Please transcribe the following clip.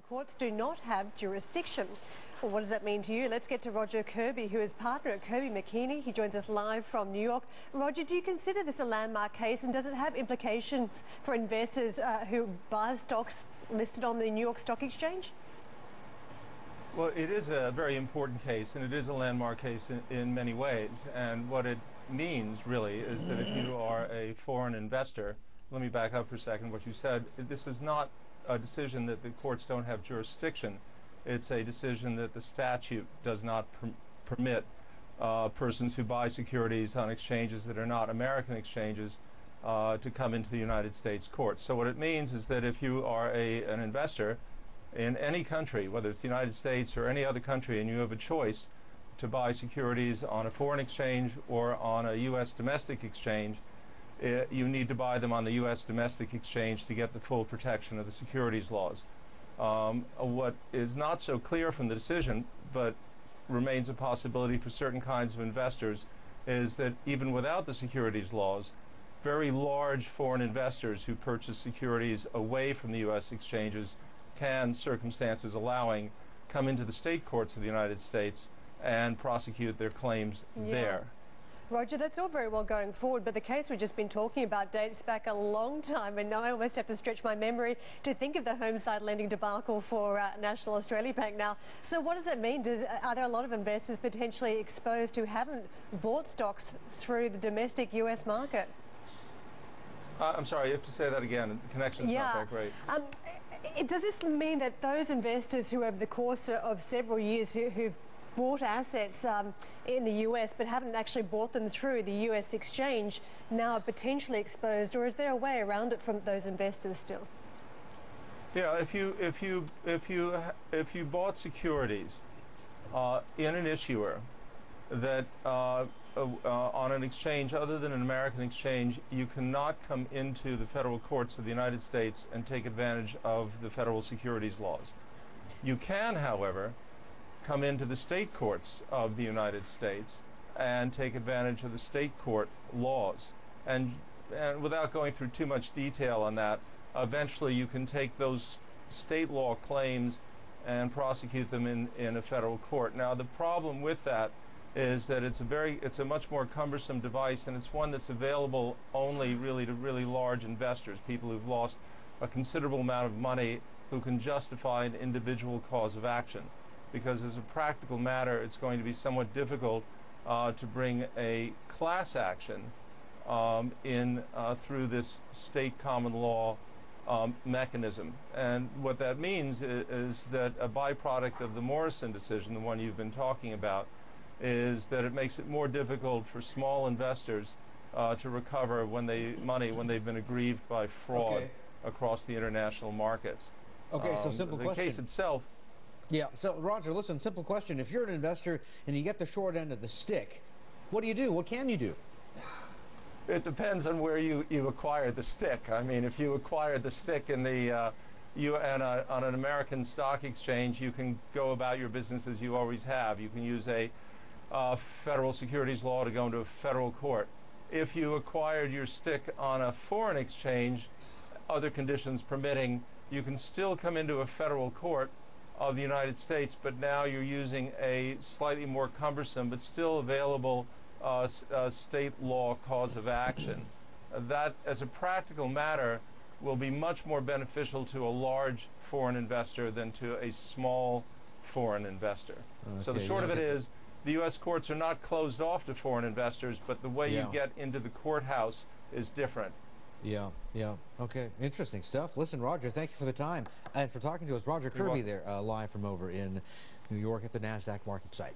Courts do not have jurisdiction. Well, what does that mean to you? Let's get to Roger Kirby, who is partner at Kirby McKinney. He joins us live from New York. Roger, do you consider this a landmark case, and does it have implications for investors who buy stocks listed on the New York Stock Exchange? Well, it is a very important case, and it is a landmark case in many ways. And what it means, really, is that if you are a foreign investor, let me back up for a second. What you said, this is not a decision that the courts don't have jurisdiction. It's a decision that the statute does not permit persons who buy securities on exchanges that are not American exchanges to come into the United States courts. So what it means is that if you are an investor in any country, whether it's the United States or any other country, and you have a choice to buy securities on a foreign exchange or on a U.S. domestic exchange, you need to buy them on the U.S. domestic exchange to get the full protection of the securities laws. What is not so clear from the decision, but remains a possibility for certain kinds of investors, is that even without the securities laws, very large foreign investors who purchase securities away from the U.S. exchanges can, circumstances allowing, come into the state courts of the United States and prosecute their claims there. Roger, that's all very well going forward, but the case we've just been talking about dates back a long time, and now I almost have to stretch my memory to think of the homeside lending debacle for National Australia Bank now. So what does that mean? Are there a lot of investors potentially exposed who haven't bought stocks through the domestic US market? I'm sorry, you have to say that again. The connection's not that great. Does this mean that those investors who over the course of several years who've bought assets in the US but haven't actually bought them through the US exchange now are potentially exposed, or is there a way around it from those investors still? Yeah, if you bought securities in an issuer that on an exchange other than an American exchange, you cannot come into the federal courts of the United States and take advantage of the federal securities laws. You can, however, come into the state courts of the United States and take advantage of the state court laws. And without going through too much detail on that, eventually you can take those state law claims and prosecute them in a federal court. Now, the problem with that is that it's a much more cumbersome device, and it's one that's available only really to really large investors, people who've lost a considerable amount of money who can justify an individual cause of action. Because as a practical matter, it's going to be somewhat difficult to bring a class action through this state common law mechanism. And what that means is that a byproduct of the Morrison decision, the one you've been talking about, is that it makes it more difficult for small investors to recover money when they've been aggrieved by fraud across the international markets. Okay, so simple question. The case itself. Yeah, so Roger, listen, simple question. If you're an investor and you get the short end of the stick, what do you do? What can you do? It depends on where you acquired the stick. I mean, if you acquired the stick in on an American stock exchange, you can go about your business as you always have. You can use a federal securities law to go into a federal court. If you acquired your stick on a foreign exchange, other conditions permitting, you can still come into a federal court of the United States, but now you're using a slightly more cumbersome but still available state law cause of action. That, as a practical matter, will be much more beneficial to a large foreign investor than to a small foreign investor. Okay, so the short of it is, the U.S. courts are not closed off to foreign investors, but the way you get into the courthouse is different. Yeah. Okay, interesting stuff. Listen, Roger, thank you for the time and for talking to us. Roger Kirby there, live from over in New York at the NASDAQ market site.